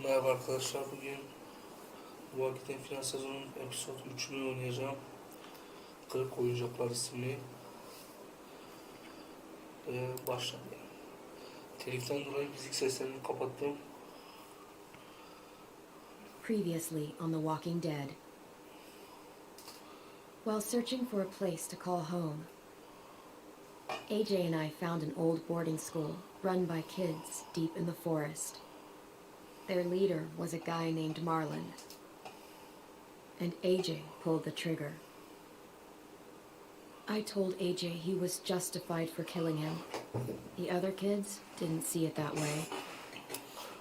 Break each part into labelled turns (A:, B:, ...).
A: Merhaba arkadaşlar, bugün bu vakitin final sezonun episod 3'ünü oynayacağım. Kırık Oyuncaklar isimli. Başlayalım. Teliften dolayı müzik seslerini kapattım.
B: Previously on The Walking Dead. While searching for a place to call home, AJ and I found an old boarding school run by kids deep in the forest. Their leader was a guy named Marlon, and AJ pulled the trigger. I told AJ he was justified for killing him. The other kids didn't see it that way.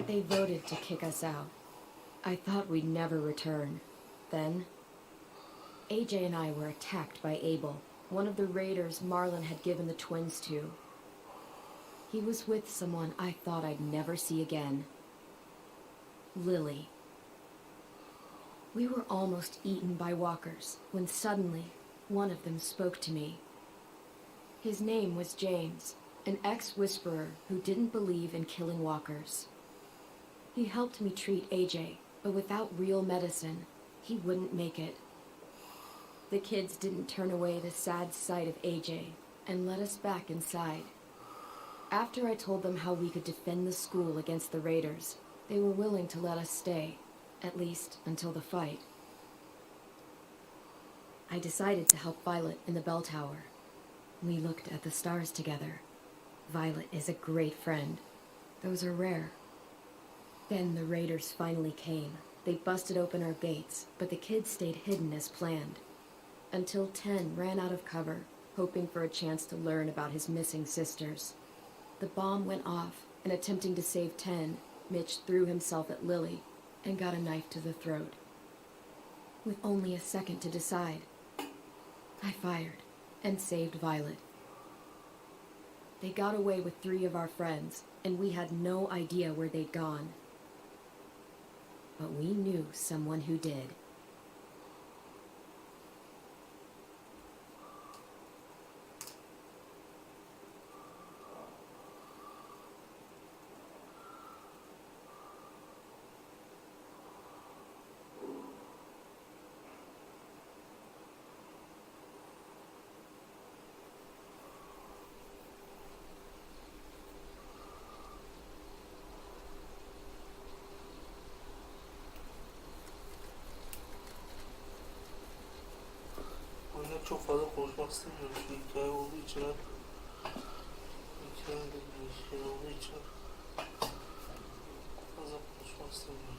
B: They voted to kick us out. I thought we'd never return. Then, AJ and I were attacked by Abel, one of the raiders Marlon had given the twins to. He was with someone I thought I'd never see again. Lily. We were almost eaten by walkers when suddenly one of them spoke to me. His name was James, an ex-whisperer who didn't believe in killing walkers. He helped me treat AJ, but without real medicine, he wouldn't make it. The kids didn't turn away the sad sight of AJ and let us back inside. After I told them how we could defend the school against the raiders, they were willing to let us stay, at least until the fight. I decided to help Violet in the bell tower. We looked at the stars together. Violet is a great friend. Those are rare. Then the raiders finally came. They busted open our gates, but the kids stayed hidden as planned. Until 10 ran out of cover, hoping for a chance to learn about his missing sisters. The bomb went off, and attempting to save 10, Mitch threw himself at Lily and got a knife to the throat. With only a second to decide, I fired and saved Violet. They got away with 3 of our friends, and we had no idea where they'd gone. But we knew someone who did.
A: Oyunda çok fazla konuşmak istemiyorum. Şu hikaye olduğu için hikaye bir şey olduğu için fazla konuşmak istemiyorum.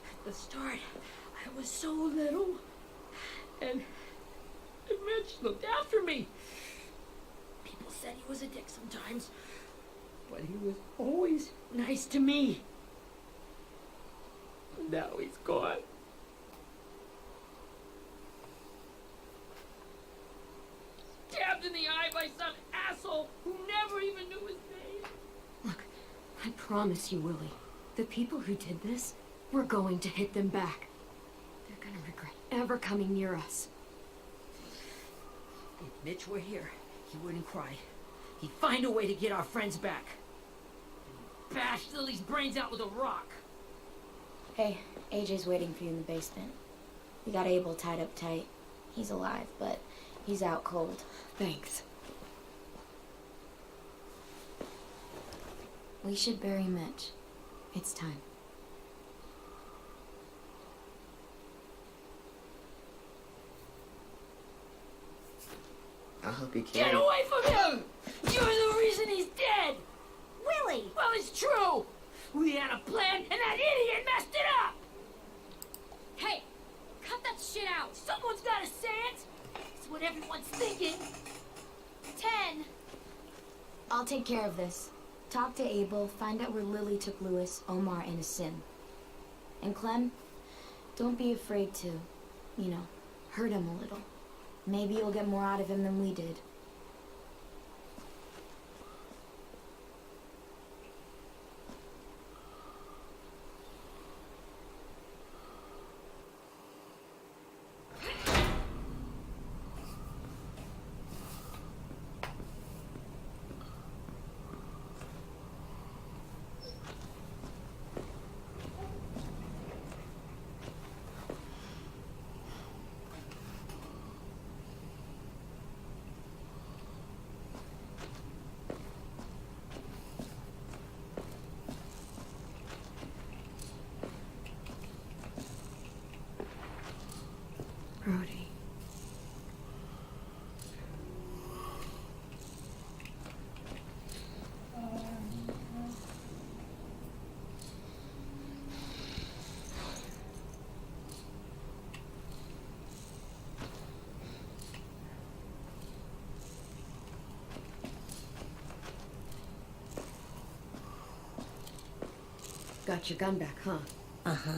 C: At the start, I was so little, and Mitch looked after me. People said he was a dick sometimes, but he was always nice to me. Now he's gone. Stabbed in the eye by some asshole who never even knew his name.
B: Look, I promise you, Willie, the people who did this, we're going to hit them back. They're gonna regret ever coming near us.
C: If Mitch were here, he wouldn't cry. He'd find a way to get our friends back. And bash Lily's brains out with a rock.
D: Hey, AJ's waiting for you in the basement. We got Abel tied up tight. He's alive, but he's out cold.
B: Thanks.
D: We should bury Mitch. It's time.
E: I'll help you
C: Get
E: carry.
C: away from him! You're the reason he's dead!
D: Willie!
C: Well, it's true! We had a plan, and that idiot messed it up! Hey, cut that shit out! Someone's gotta say it! It's what everyone's thinking.
D: 10! I'll take care of this. Talk to Abel, find out where Lily took Lewis, Omar, and Asim. And Clem, don't be afraid to, hurt him a little. Maybe you'll get more out of him than we did.
B: Brody. Got your gun back, huh?
E: Uh-huh.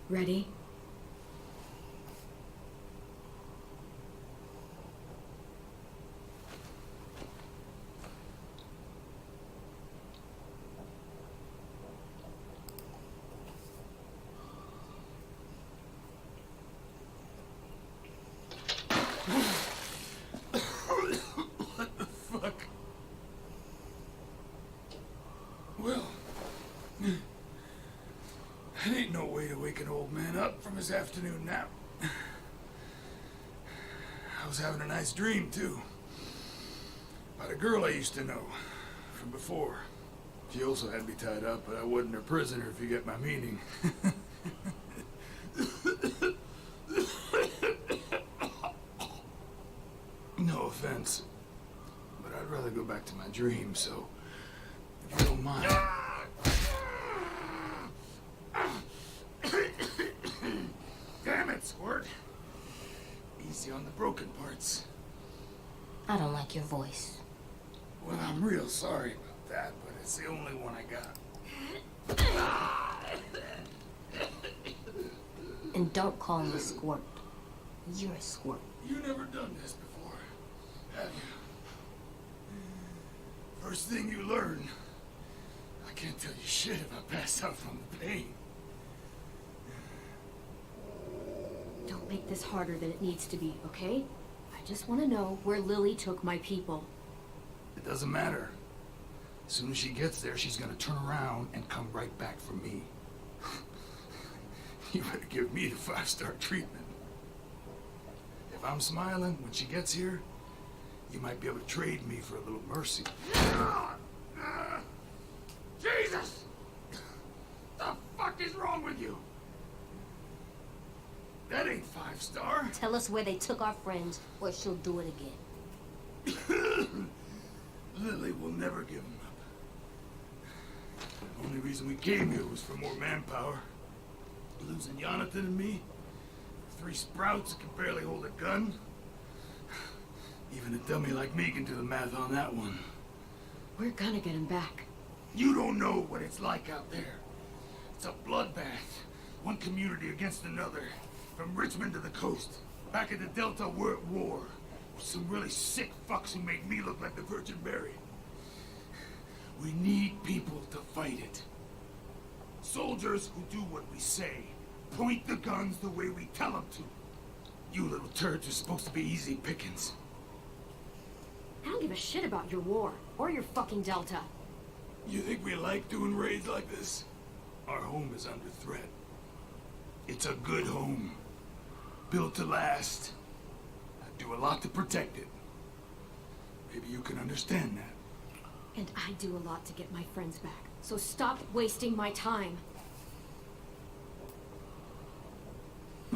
B: Ready?
F: What the fuck? Well, that ain't no way to wake an old man up from his afternoon nap. I was having a nice dream, too. About a girl I used to know from before. She also had me tied up, but I wasn't her prisoner, if you get my meaning. No offense, but I'd rather go back to my dream, so if you don't mind. Damn it, Squirt. Easy on the broken parts.
E: I don't like your voice.
F: Well, I'm real sorry about that, but it's the only one I got.
E: And don't call me Squirt. You're a squirt.
F: You never done this before, have you? First thing you learn, I can't tell you shit if I pass out from the pain.
B: Don't make this harder than it needs to be, okay? I just want to know where Lily took my people.
F: It doesn't matter. As soon as she gets there, she's gonna turn around and come right back for me. You better give me the 5-star treatment. If I'm smiling when she gets here, you might be able to trade me for a little mercy. Jesus! The fuck is wrong with you? That ain't 5-star.
E: Tell us where they took our friends, or she'll do it again.
F: Lily will never give him up. The only reason we came here was for more manpower. Losing Jonathan and me, 3 sprouts that can barely hold a gun. Even a dummy like me can do the math on that one.
B: We're gonna get him back.
F: You don't know what it's like out there. It's a bloodbath. One community against another. From Richmond to the coast. Back at the Delta, we're at war. With some really sick fucks who make me look like the Virgin Mary. We need people to fight it. Soldiers who do what we say. Point the guns the way we tell them to. You little turds are supposed to be easy pickings.
B: I don't give a shit about your war, or your fucking Delta.
F: You think we like doing raids like this? Our home is under threat. It's a good home. Built to last. I'd do a lot to protect it. Maybe you can understand that.
B: And I do a lot to get my friends back. So stop wasting my time.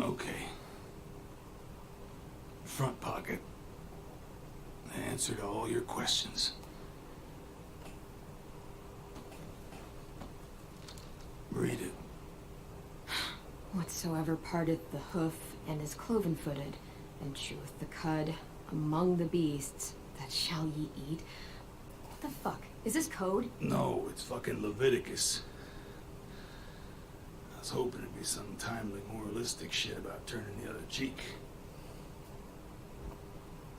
F: Okay. Front pocket. The answer to all your questions. Read it.
B: Whatsoever parteth the hoof and is cloven-footed and cheweth the cud among the beasts that shall ye eat. What the fuck? Is this code?
F: No, it's fucking Leviticus. I was hoping it'd be some timely moralistic shit about turning the other cheek.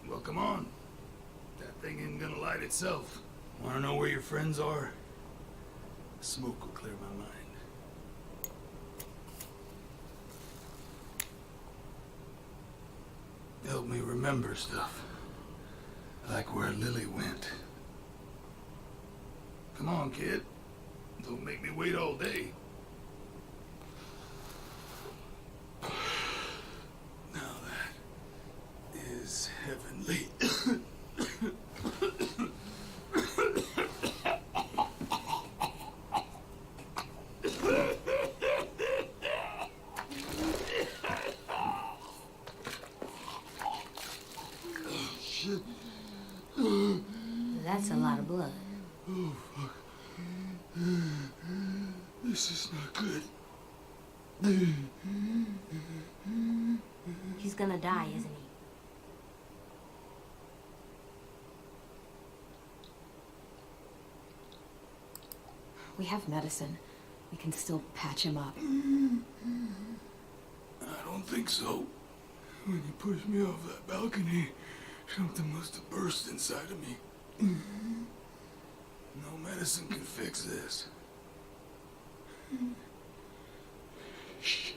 F: Well, come on. That thing ain't gonna light itself. Wanna know where your friends are? Smoke will clear my mind. Help me remember stuff. Like where Lily went. Come on, kid. Don't make me wait all day. Now that is heavenly.
E: That's a lot of blood.
F: Oh, fuck. This is not good.
E: He's gonna die, isn't he?
B: We have medicine. We can still patch him up.
F: I don't think so. When you pushed me off that balcony, something must have burst inside of me. No medicine can fix this. Shit.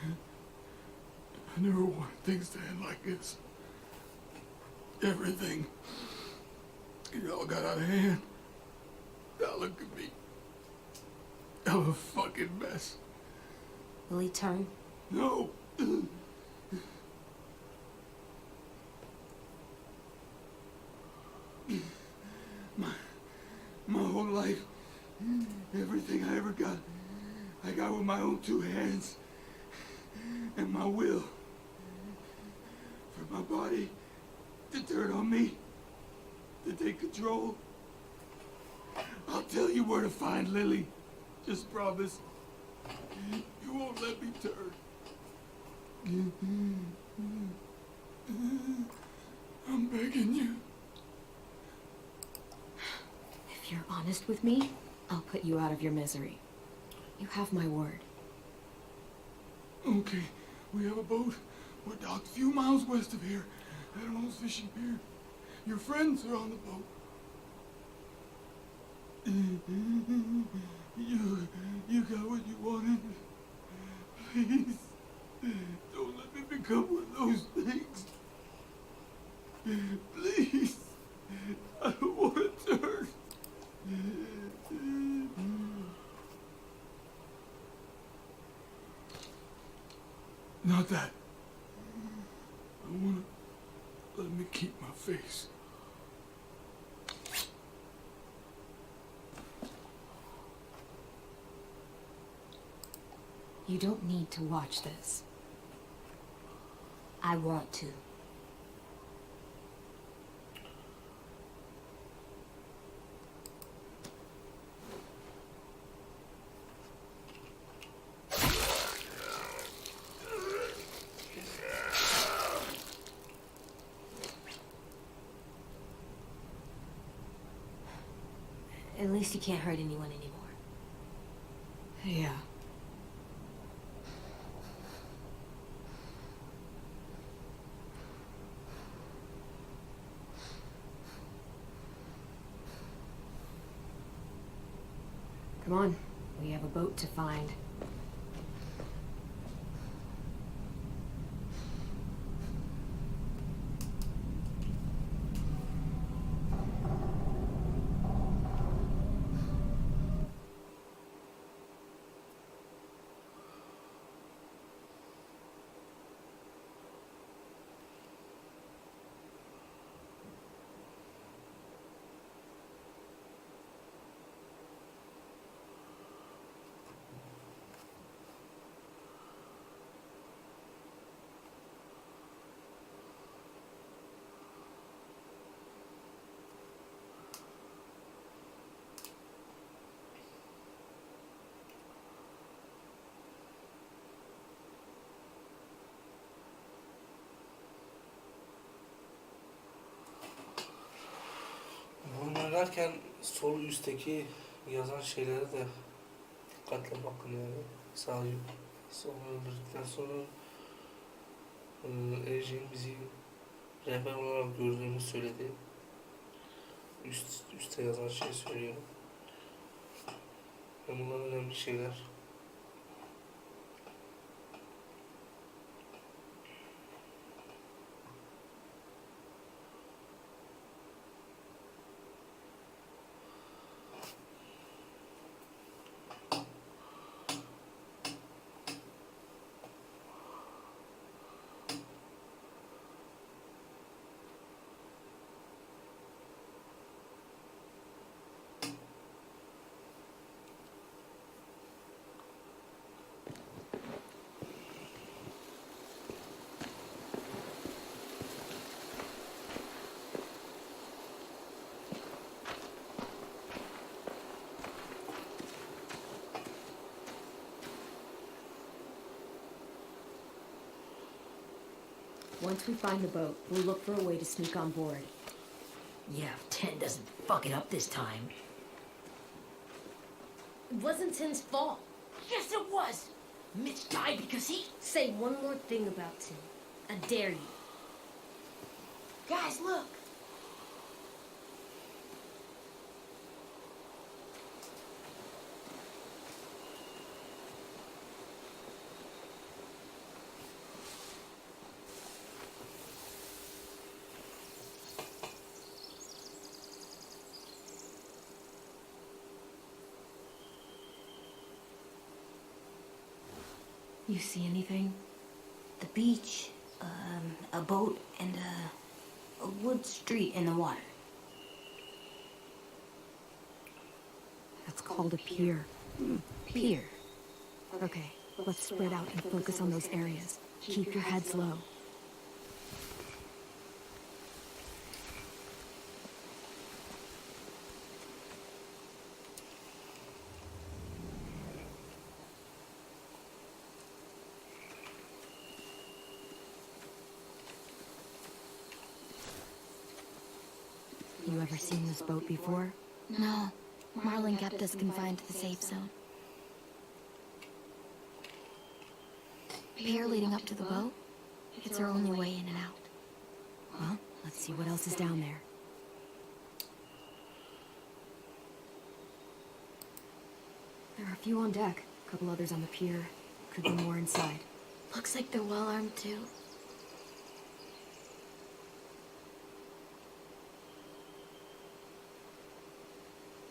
F: I never wanted things to end like this. Everything. It all got out of hand. Now look at me. I'm a fucking mess.
E: Will he turn?
F: No. My whole life, everything I ever got, I got with my own two hands and my will. For my body to turn on me, to take control. I'll tell you where to find Lily. Just promise. You won't let me turn. I'm begging you.
B: If you're honest with me, I'll put you out of your misery. You have my word.
F: Okay, we have a boat. We're docked a few miles west of here at an old fishing pier. Your friends are on the boat. You got what you wanted. Please, don't let me become one of those things. Please, I don't want to turn. Not that. I want to let me keep my face.
B: You don't need to watch this.
E: I want to. At least you can't hurt anyone anymore.
B: Yeah. Come on, we have a boat to find.
A: oynarken sol üstteki yazan şeylere de dikkatle bakın yani. Sağ sol öldürdükten sonra Ejin bizi rehber olarak gördüğünü söyledi. Üste yazan şey söylüyorum. Ve bunlar önemli şeyler.
B: Once we find the boat, we'll look for a way to sneak on board.
C: Yeah, if Ten doesn't fuck it up this time.
E: It wasn't Tim's fault.
C: Yes, it was! Mitch died because he...
E: Say one more thing about Tim. I dare you.
D: Guys, look!
B: You see anything?
D: The beach, a boat, and a wood street in the water.
B: That's called a pier. Pier. Okay, let's spread out and focus on those areas. Keep your heads low. You ever seen this boat before?
D: No, Marlin kept us confined to the safe zone. Pier leading up to the boat? It's our only way in and out.
B: Well, let's see what else is down there. There are a few on deck, a couple others on the pier. Could be more inside.
D: Looks like they're well armed too.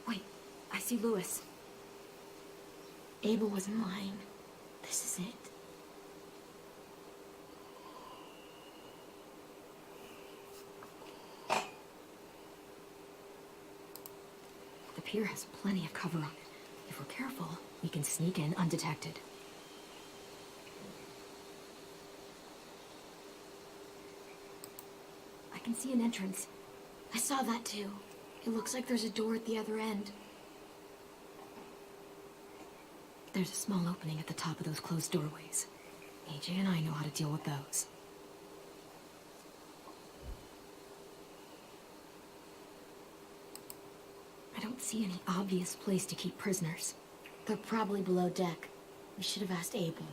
B: Wait, I see Lewis.
D: Abel wasn't lying. This is it.
B: The pier has plenty of cover on it. If we're careful, we can sneak in undetected. I can see an entrance.
D: I saw that too. It looks like there's a door at the other end.
B: There's a small opening at the top of those closed doorways. AJ and I know how to deal with those. I don't see any obvious place to keep prisoners.
D: They're probably below deck. We should have asked Abel.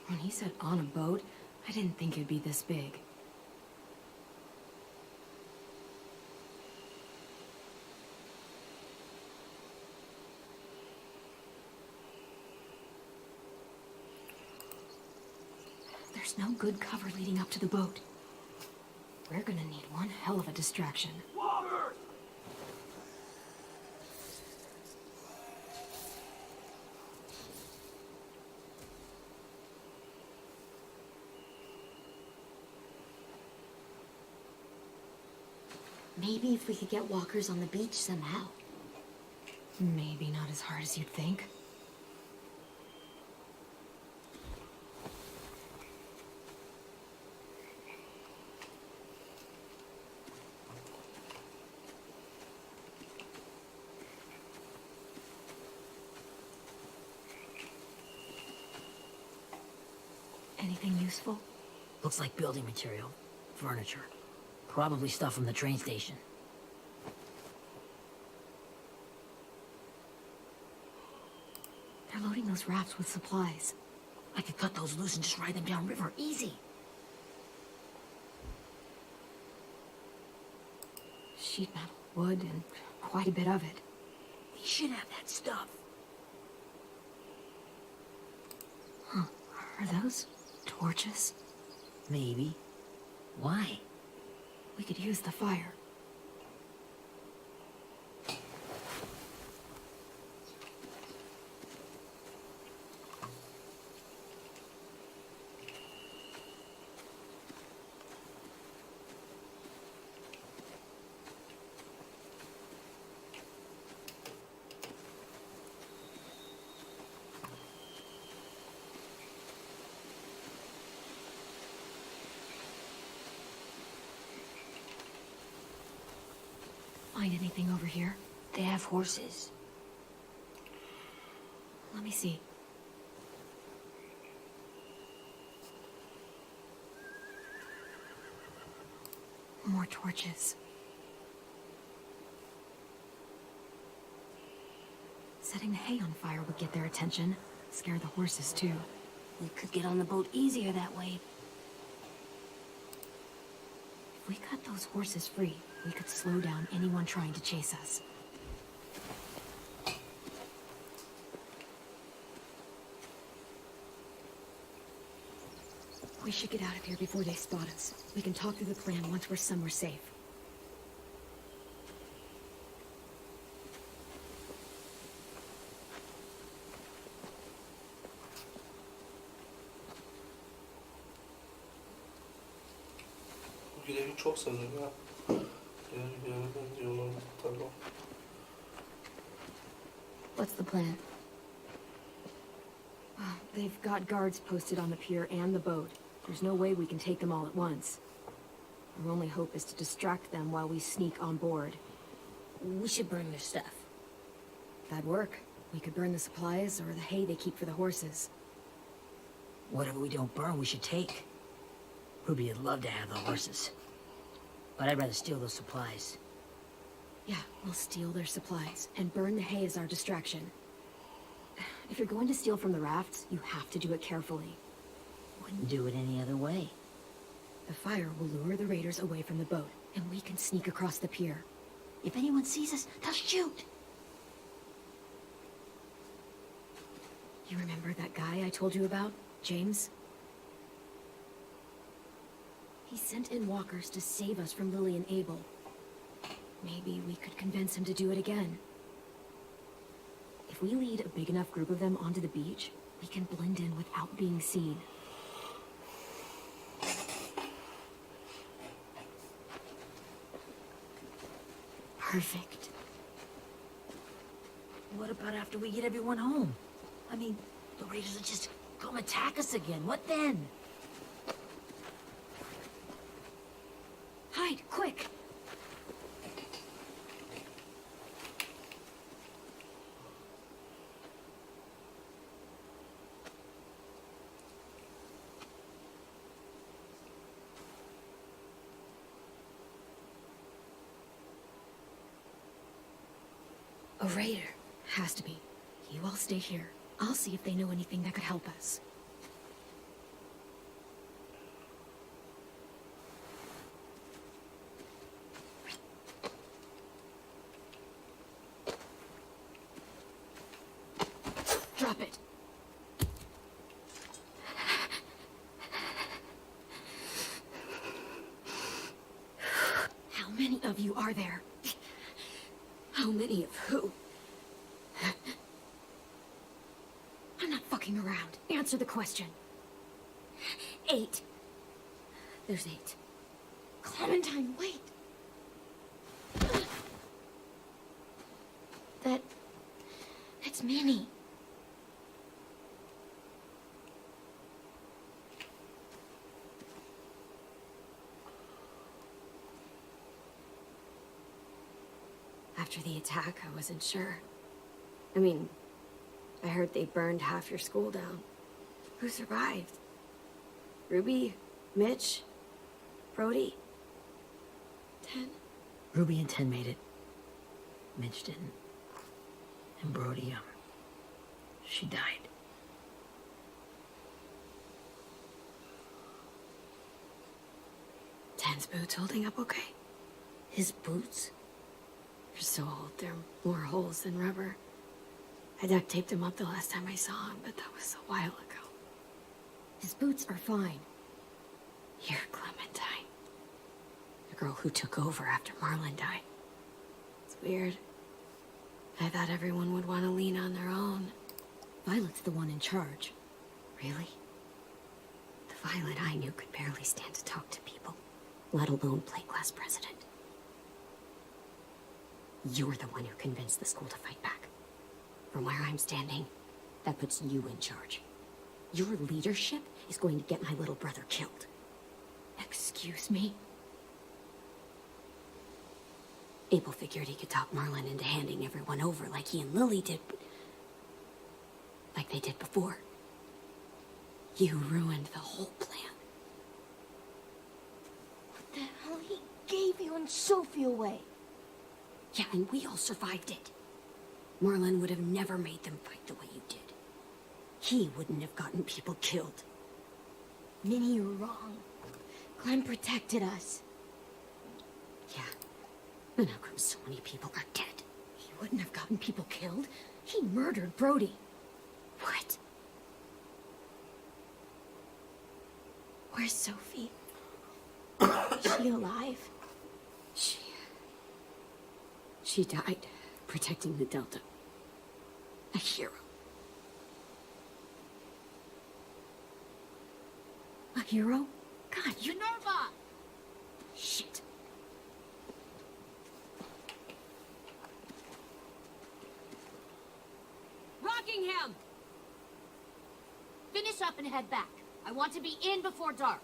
B: When he said on a boat, I didn't think it'd be this big. There's no good cover leading up to the boat. We're gonna need one hell of a distraction.
D: Maybe if we could get walkers on the beach somehow.
B: Maybe not as hard as you'd think. Anything useful?
C: Looks like building material. Furniture. Probably stuff from the train station.
B: They're loading those rafts with supplies.
C: I could cut those loose and just ride them downriver, easy.
B: Sheet metal, wood, and quite a bit of it.
C: They should have that stuff.
B: Huh. Are those torches?
C: Maybe. Why?
B: We could use the fire. Find anything over here?
C: They have horses.
B: Let me see. More torches. Setting the hay on fire would get their attention. Scare the horses, too.
C: We could get on the boat easier that way.
B: If we cut those horses free, we could slow down anyone trying to chase us. We should get out of here before they spot us. We can talk through the plan once we're somewhere safe.
A: Bu görevi çok sevdim ya. Diğer görevi benziyorlar. Tamam.
B: What's the plan? They've got guards posted on the pier and the boat. There's no way we can take them all at once. Our only hope is to distract them while we sneak on board.
C: We should burn their stuff.
B: That'd work. We could burn the supplies or the hay they keep for the horses.
C: Whatever we don't burn, we should take. Ruby would love to have the horses. But I'd rather steal those supplies.
B: Yeah, we'll steal their supplies and burn the hay as our distraction. If you're going to steal from the rafts, you have to do it carefully.
C: Wouldn't do it any other way.
B: The fire will lure the raiders away from the boat, and we can sneak across the pier.
C: If anyone sees us, they'll shoot.
B: You remember that guy I told you about, James? He sent in walkers to save us from Lily and Abel. Maybe we could convince him to do it again. If we lead a big enough group of them onto the beach, we can blend in without being seen. Perfect.
C: What about after we get everyone home? I mean, the raiders will just come attack us again. What then?
B: Hide, quick! A raider. Has to be. You all stay here. I'll see if they know anything that could help us. Drop it. How many of you are there? How many of who? I'm not fucking around. Answer the question. 8. There's 8. Clementine, wait. That's Minnie. After the attack, I wasn't sure. I mean, I heard they burned half your school down. Who survived? Ruby? Mitch? Brody? 10?
C: Ruby and 10 made it. Mitch didn't. And Brody, she died.
B: 10's boots holding up okay?
C: His boots?
B: They're so old, there are more holes than rubber. I duct taped him up the last time I saw him, but that was a while ago. His boots are fine. You're Clementine. The girl who took over after Marlon died. It's weird. I thought everyone would want to lean on their own. Violet's the one in charge. Really? The Violet I knew could barely stand to talk to people, let alone play class president. You're the one who convinced the school to fight back. From where I'm standing, that puts you in charge. Your leadership is going to get my little brother killed. Excuse me? Abel figured he could talk Marlon into handing everyone over like he and Lily did, but like they did before. You ruined the whole plan.
E: What the hell? He gave you and Sophie away.
B: Yeah, and we all survived it. Marlon would have never made them fight the way you did. He wouldn't have gotten people killed.
E: Minnie, you're wrong. Clem protected us.
B: Yeah. And how come so many people are dead? He wouldn't have gotten people killed. He murdered Brody. What?
E: Where's Sophie? Is she alive?
B: She died protecting the Delta. A hero. A hero? God, you...
E: Minerva!
B: Shit.
E: Rockingham! Finish up and head back. I want to be in before dark.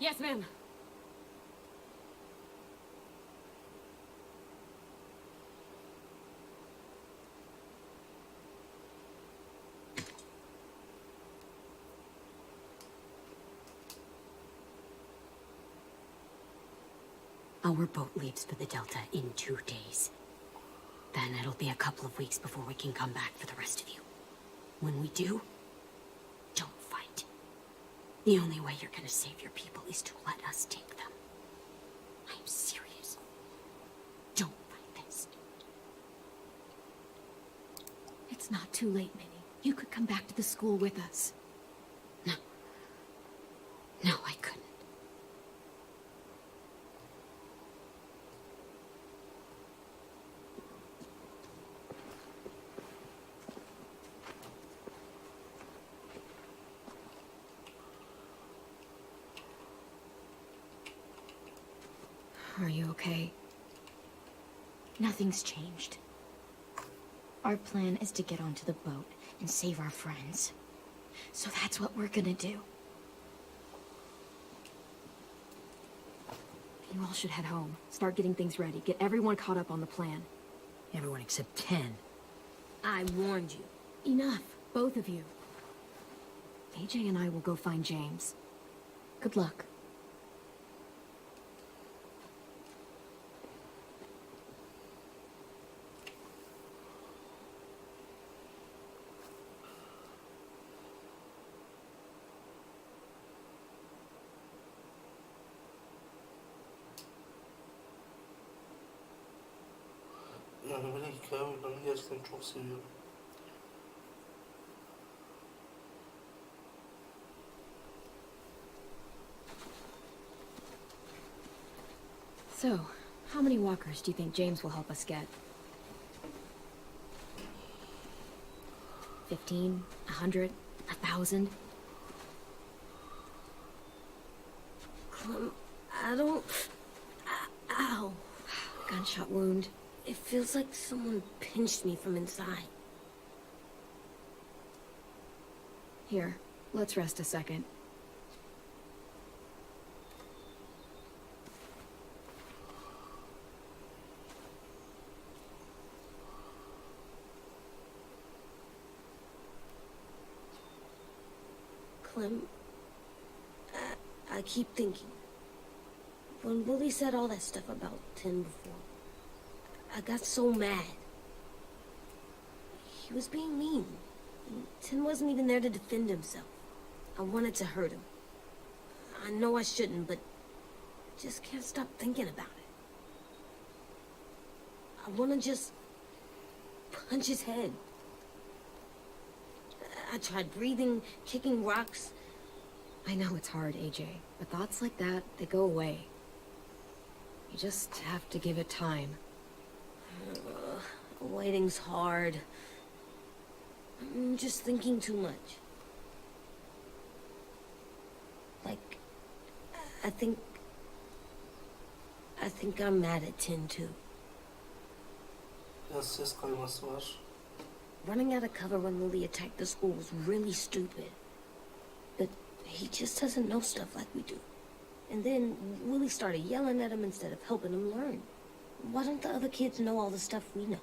B: Yes, ma'am. Our boat leaves for the Delta in 2 days. Then it'll be a couple of weeks before we can come back for the rest of you. When we do, don't fight. The only way you're gonna save your people is to let us take them. I'm serious. Don't fight this. It's not too late, Minnie. You could come back to the school with us. No. No, I couldn't. Are you okay?
E: Nothing's changed. Our plan is to get onto the boat and save our friends. So that's what we're gonna do.
B: You all should head home. Start getting things ready. Get everyone caught up on the plan.
C: Everyone except 10.
E: I warned you.
B: Enough, both of you. AJ and I will go find James. Good luck.
A: Yani böyle hikaye oyunlarını gerçekten çok seviyorum.
B: So, how many walkers do you think James will help us get? 15? 100? 1,000?
E: Clem, I don't... Ow.
B: Gunshot wound.
E: It feels like someone pinched me from inside.
B: Here, let's rest a second.
C: Clem, I keep thinking. When Willie said all that stuff about Tin before, I got so mad. He was being mean. And Tin wasn't even there to defend himself. I wanted to hurt him. I know I shouldn't, but I just can't stop thinking about it. I want to just punch his head. I tried breathing, kicking rocks.
B: I know it's hard, AJ, but thoughts like that, they go away. You just have to give it time.
C: Waiting's hard. I'm just thinking too much. Like, I think I'm mad at Tin too.
A: Biraz ses kayması var.
C: Running out of cover when Lily attacked the school was really stupid. But he just doesn't know stuff like we do. And then Willie started yelling at him instead of helping him learn. Why don't the other kids know all the stuff we know?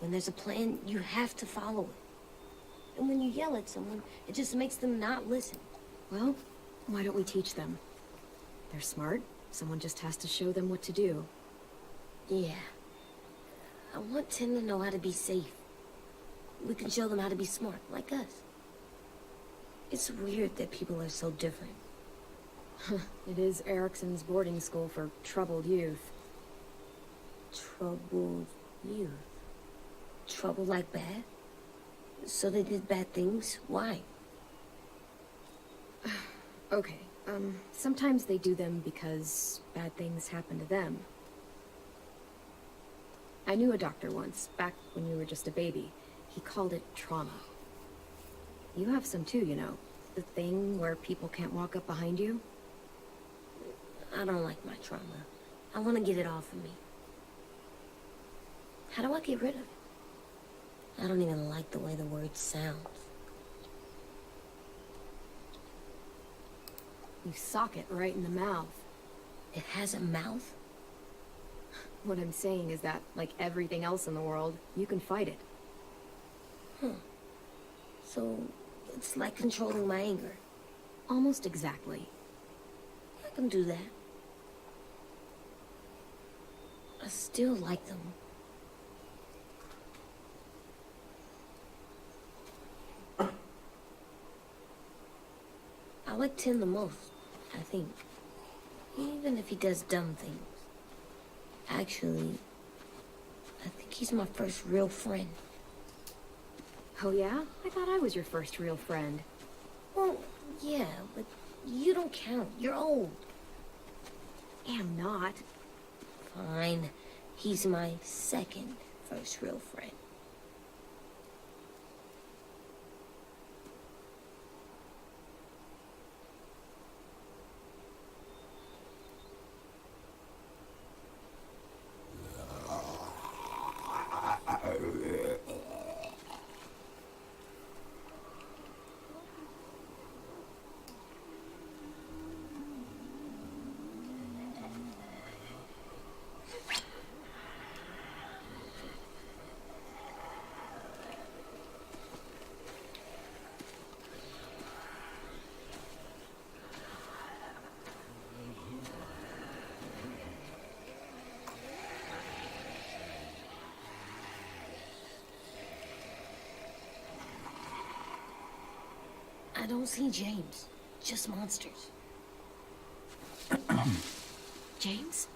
C: When there's a plan, you have to follow it. And when you yell at someone, it just makes them not listen.
B: Well, why don't we teach them? They're smart. Someone just has to show them what to do.
C: Yeah. I want Tin to know how to be safe. We can show them how to be smart, like us. It's weird that people are so different.
B: It is Erickson's boarding school for troubled youth.
C: Troubled youth. Trouble like bad? So they did bad things? Why?
B: Okay, sometimes they do them because bad things happen to them. I knew a doctor once, back when you were just a baby. He called it trauma. You have some too, you know. The thing where people can't walk up behind you.
C: I don't like my trauma. I want to get it off of me. How do I get rid of it? I don't even like the way the word sounds.
B: You sock it right in the mouth.
C: It has a mouth?
B: What I'm saying is that, like everything else in the world, you can fight it.
C: So, it's like controlling my anger.
B: Almost exactly.
C: I can do that. I still like them. I like Tin the most, I think. Even if he does dumb things. Actually, I think he's my first real friend.
B: Oh yeah? I thought I was your first real friend.
C: Well, yeah, but you don't count. You're old.
B: Am not.
C: Fine. He's my second first real friend. I don't see James. Just monsters.
B: James?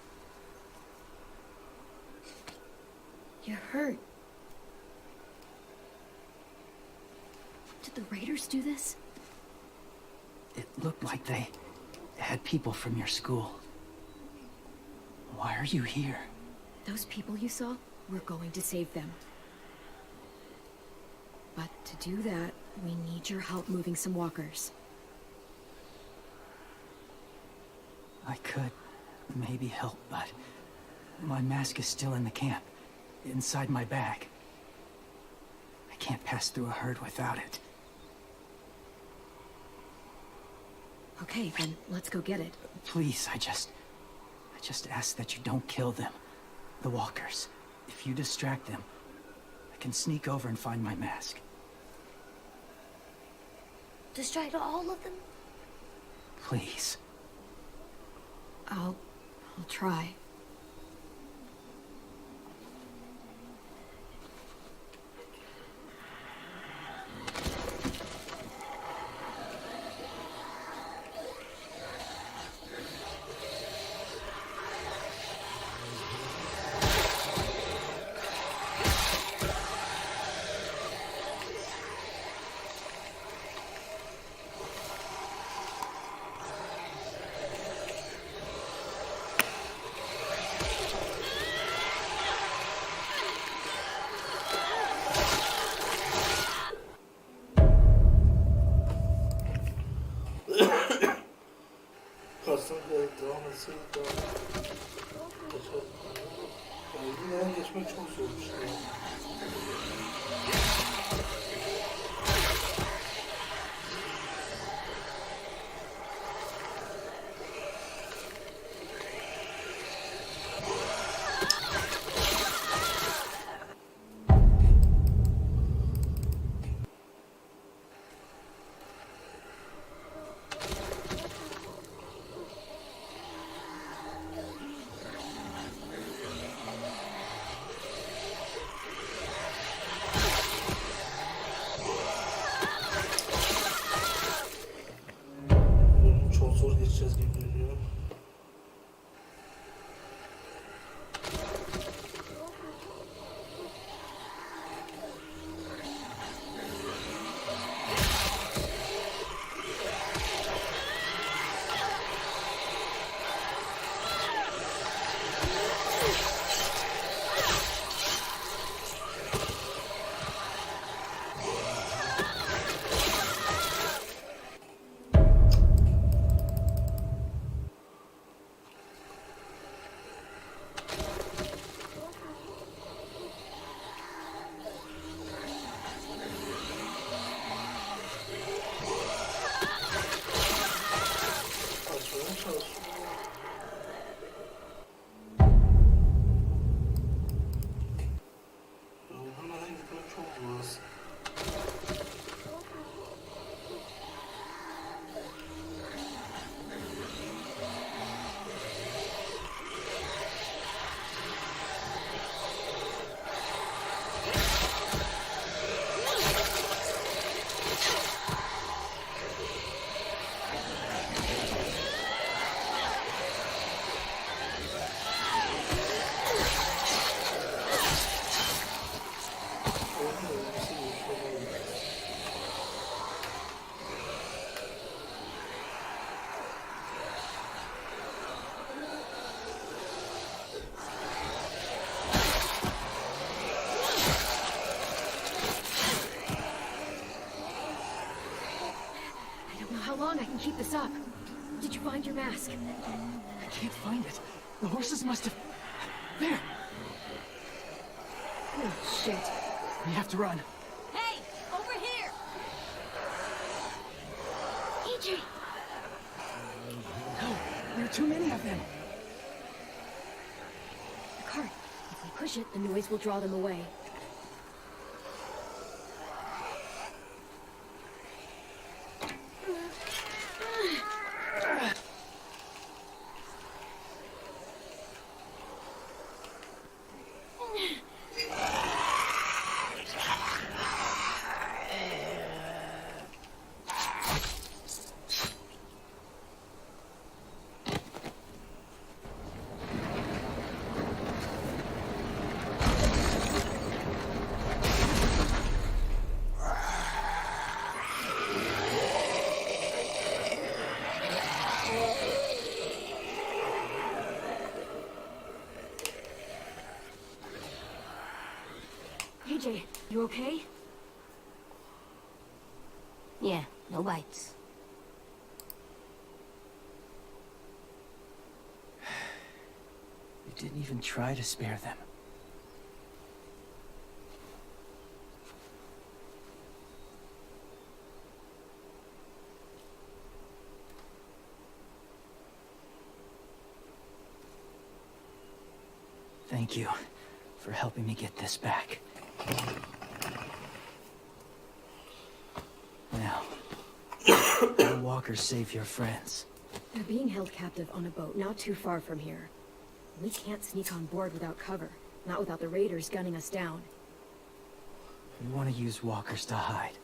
C: You're hurt.
B: Did the Raiders do this?
G: It looked like they had people from your school. Why are you here?
B: Those people you saw, we're going to save them. But to do that, we need your help moving some walkers.
G: I could maybe help, but my mask is still in the camp, inside my bag. I can't pass through a herd without it.
B: Okay, then let's go get it.
G: Please, I just ask that you don't kill them, the walkers. If you distract them, I can sneak over and find my mask.
E: distract all of them?
G: Please.
B: I'll try.
A: Aslında devam etseydik daha geçer. Yani yine geçmek çok zormuş ya. Çok zor geçeceğiz gibi görünüyor. Açmaya çalışıyorum. Hemen gitmek çok zor aslında.
B: I don't know how long I can keep this up. Did you find your mask?
G: I can't find it. The horses must have... There!
B: Oh, shit.
G: We have to run.
E: Hey, over here!
B: AJ!
G: No, there are too many of them.
B: The cart. If we push it, the noise will draw them away. AJ, you okay?
E: Yeah, no bites.
G: You didn't even try to spare them. Thank you for helping me get this back. Now, walkers save your friends?
B: They're being held captive on a boat not too far from here. We can't sneak on board without cover, not without the raiders gunning us down.
G: You want to use walkers to hide?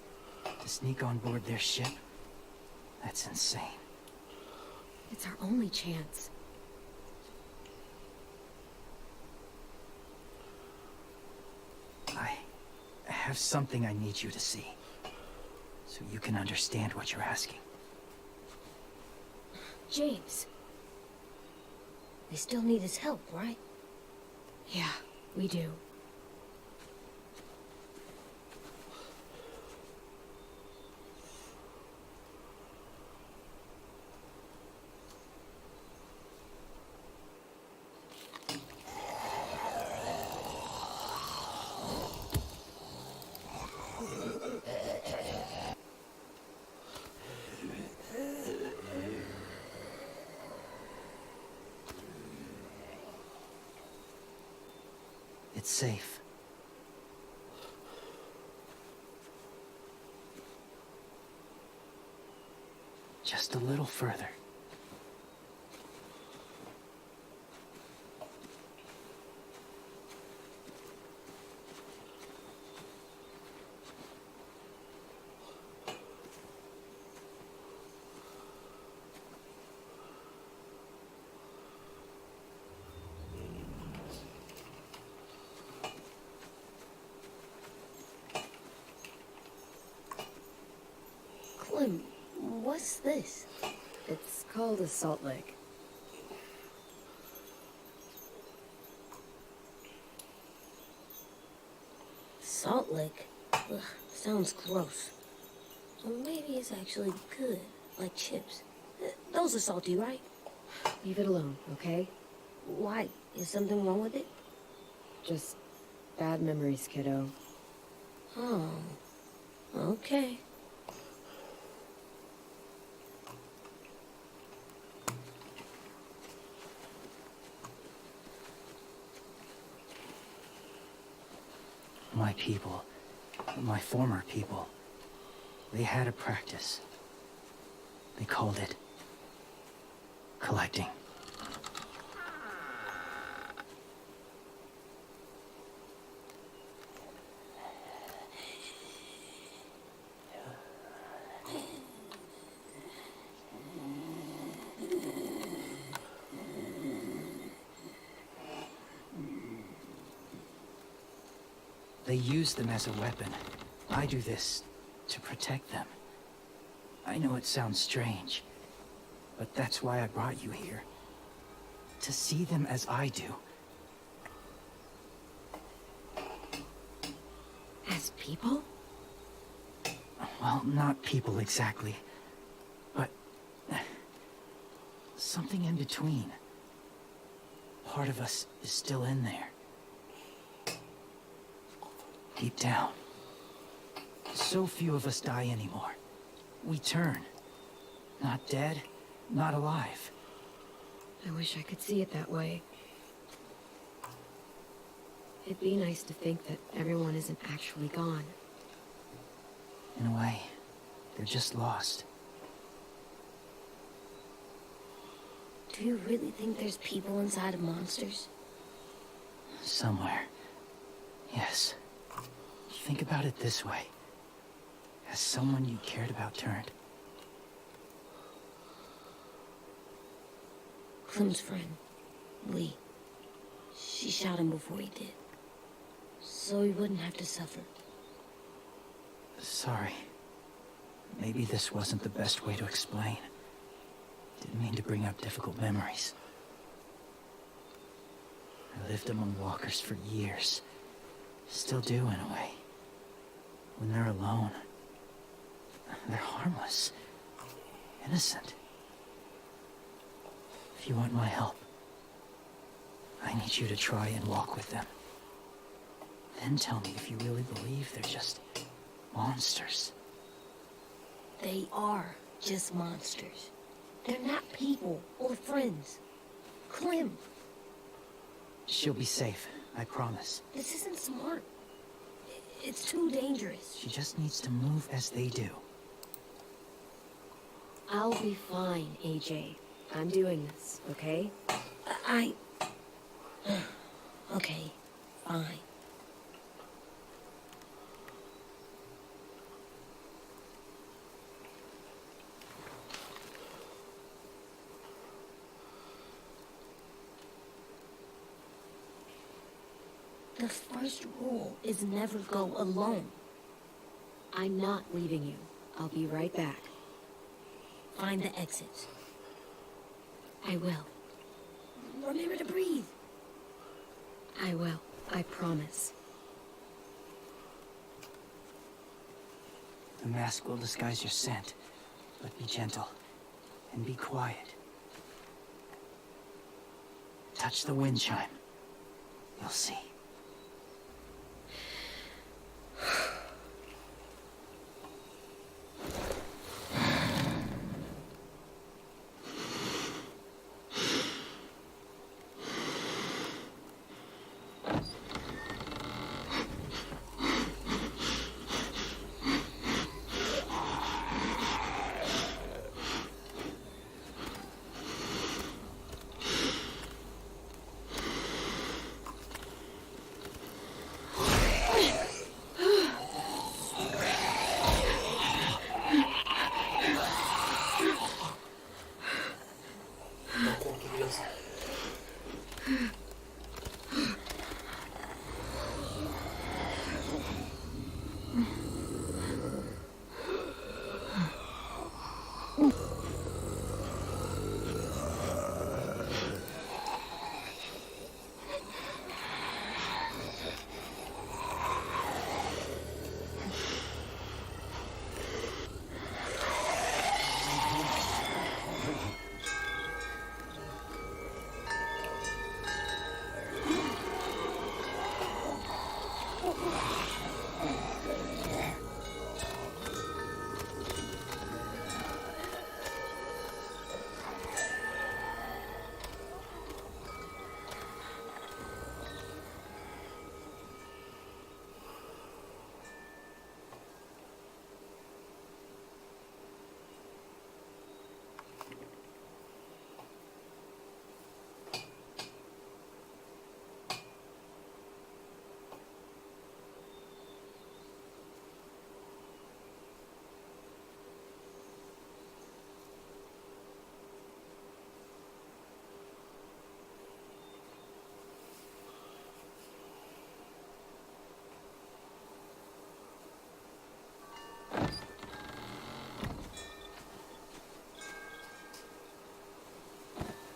G: To sneak on board their ship? That's insane.
B: It's our only chance.
G: I have something I need you to see, so you can understand what you're asking.
C: James. They still need his help, right?
B: Yeah, we do.
G: It's safe. Just a little further.
C: Clem, what's this?
B: It's called a salt lick.
C: Salt lick? Ugh, sounds gross. Or maybe it's actually good, like chips. Those are salty, right?
B: Leave it alone, okay?
C: Why? Is something wrong with it?
B: Just bad memories, kiddo.
C: Oh, okay.
G: My people, my former people, they had a practice. They called it collecting. They use them as a weapon. I do this to protect them. I know it sounds strange, but that's why I brought you here. To see them as I do.
B: As people?
G: Well, not people exactly, but something in between. Part of us is still in there. Deep down. So few of us die anymore. We turn. Not dead, not alive.
B: I wish I could see it that way. It'd be nice to think that everyone isn't actually gone.
G: In a way, they're just lost.
C: Do you really think there's people inside of monsters?
G: Somewhere. Yes. Think about it this way. Has someone you cared about turned?
C: Clem's friend, Lee. She shot him before he did. So he wouldn't have to suffer.
G: Sorry. Maybe this wasn't the best way to explain. Didn't mean to bring up difficult memories. I lived among walkers for years. Still do, in a way. When they're alone, they're harmless. Innocent. If you want my help, I need you to try and walk with them. Then tell me if you really believe they're just monsters.
C: They are just monsters. They're not people or friends. Clem,
G: She'll be safe, I promise.
C: this isn't smart. It's too dangerous.
G: She just needs to move as they do.
B: I'll be fine, AJ. I'm doing this, okay?
D: Okay, fine. The first rule is never go alone.
B: I'm not leaving you. I'll be right back.
D: Find the exits.
B: I will.
D: Remember to breathe.
B: I will. I promise.
G: The mask will disguise your scent, but be gentle and be quiet. Touch the wind chime. You'll see.
A: Korktu biraz.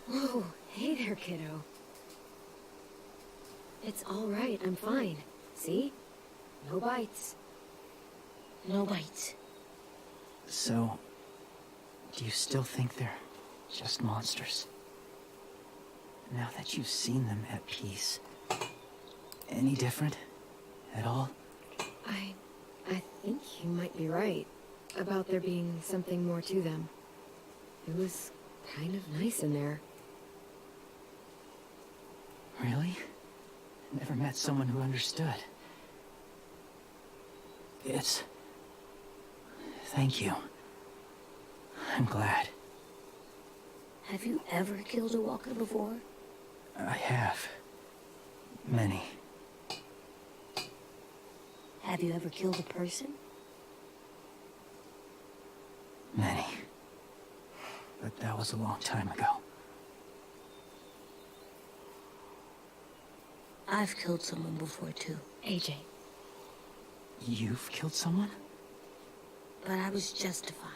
B: Whoa, hey there, kiddo. It's all right. I'm fine. See? No bites.
D: No bites.
G: So, do you still think they're just monsters? Now that you've seen them at peace, any different at all?
B: I think you might be right about there being something more to them. It was kind of nice in there.
G: Really? Never met someone who understood. Thank you. I'm glad.
D: Have you ever killed a walker before?
G: I have. Many.
D: Have you ever killed a person?
G: Many. But that was a long time ago.
D: I've killed someone before too,
B: AJ.
G: You've killed someone?
D: but I was justified.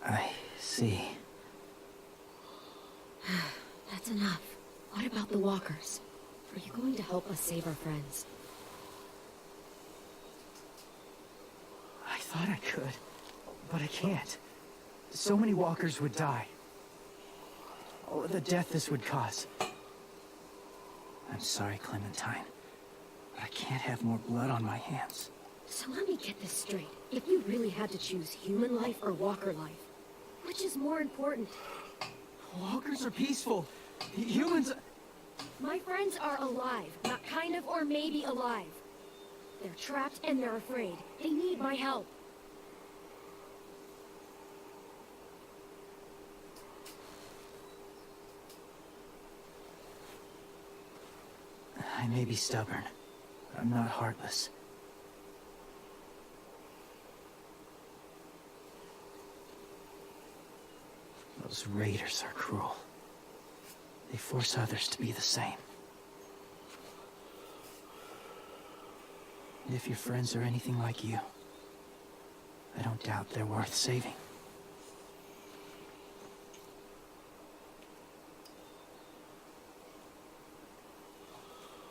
G: I see.
B: That's enough. What about the walkers? Are you going to help us save our friends?
G: I thought I could, but I can't. So many walkers would die. Oh, the death this would cause. I'm sorry, Clementine, but I can't have more blood on my hands.
B: So let me get this straight. If you really had to choose human life or walker life, which is more important?
G: Walkers are peaceful. Humans...
B: My friends are alive, not kind of or maybe alive. They're trapped and they're afraid. They need my help.
G: I may be stubborn, but I'm not heartless. Those raiders are cruel. They force others to be the same. And if your friends are anything like you, I don't doubt they're worth saving.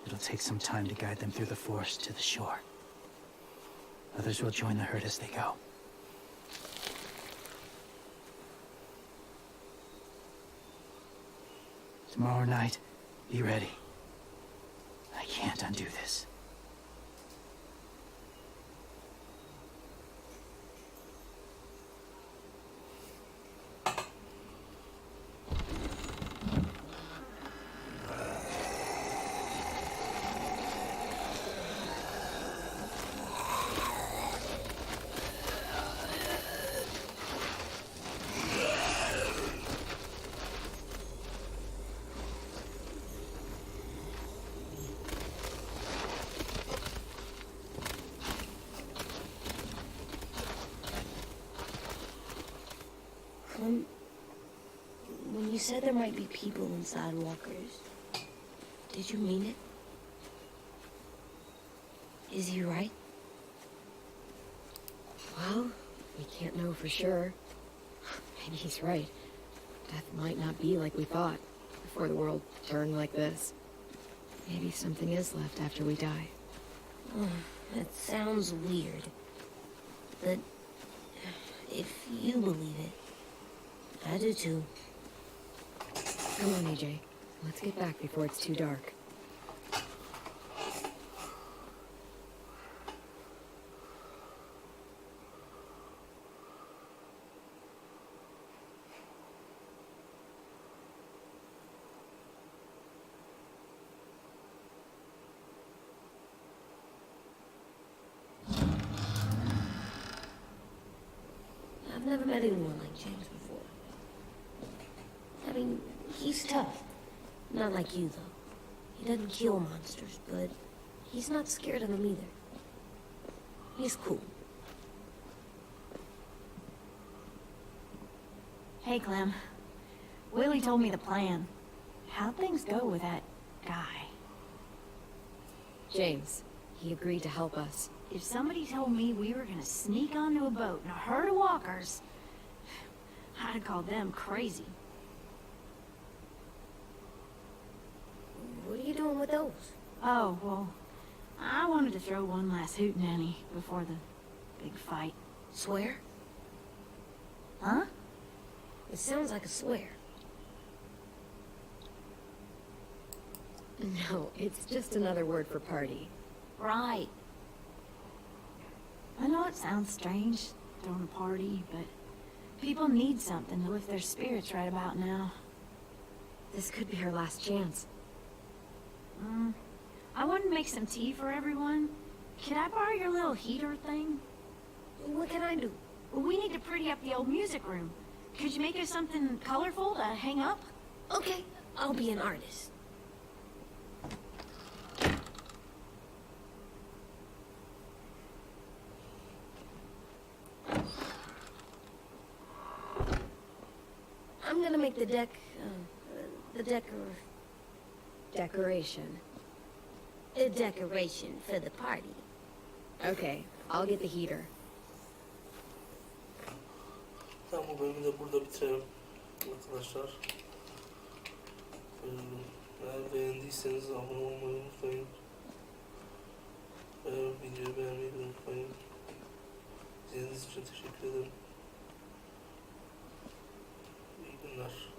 G: It'll take some time to guide them through the forest to the shore. Others will join the herd as they go. Tomorrow night, be ready. I can't undo this.
H: When you said there might be people inside walkers, did you mean it? Is he right?
B: Well, we can't know for sure. And he's right. Death might not be like we thought before the world turned like this. Maybe something is left after we die.
H: Oh, that sounds weird. But if you believe it, I do too.
B: Come on, AJ. Let's get back before it's too dark.
H: I've never met anyone like James before. I mean, he's tough. Not like you, though. He doesn't kill monsters, but he's not scared of them either. He's cool.
E: Hey, Clem. Willie told me the plan. How'd things go with that guy?
B: James, he agreed to help us.
E: If somebody told me we were gonna sneak onto a boat in a herd of walkers, I'd have called them crazy.
H: What are you doing with those?
E: Oh, well, I wanted to throw one last hootenanny before the big fight.
H: Swear?
E: Huh?
H: It sounds like a swear.
B: No, it's just another word for party.
E: Right. I know it sounds strange, throwing a party, but people need something to lift their spirits right about now.
B: This could be our last chance.
E: I want to make some tea for everyone. Could I borrow your little heater thing?
H: What can I do?
E: Well, we need to pretty up the old music room. Could you make us something colorful to hang up?
H: Okay, I'll be an artist. I'm gonna make the
B: Decoration.
H: a decoration for the party.
B: Okay, I'll get the heater.
A: Tamam, bu bölümü de burada bitirelim arkadaşlar. Eğer beğendiyseniz abone olmayı unutmayın. Videoyu beğenmeyi de unutmayın. İzlediğiniz için teşekkür ederim. İyi günler.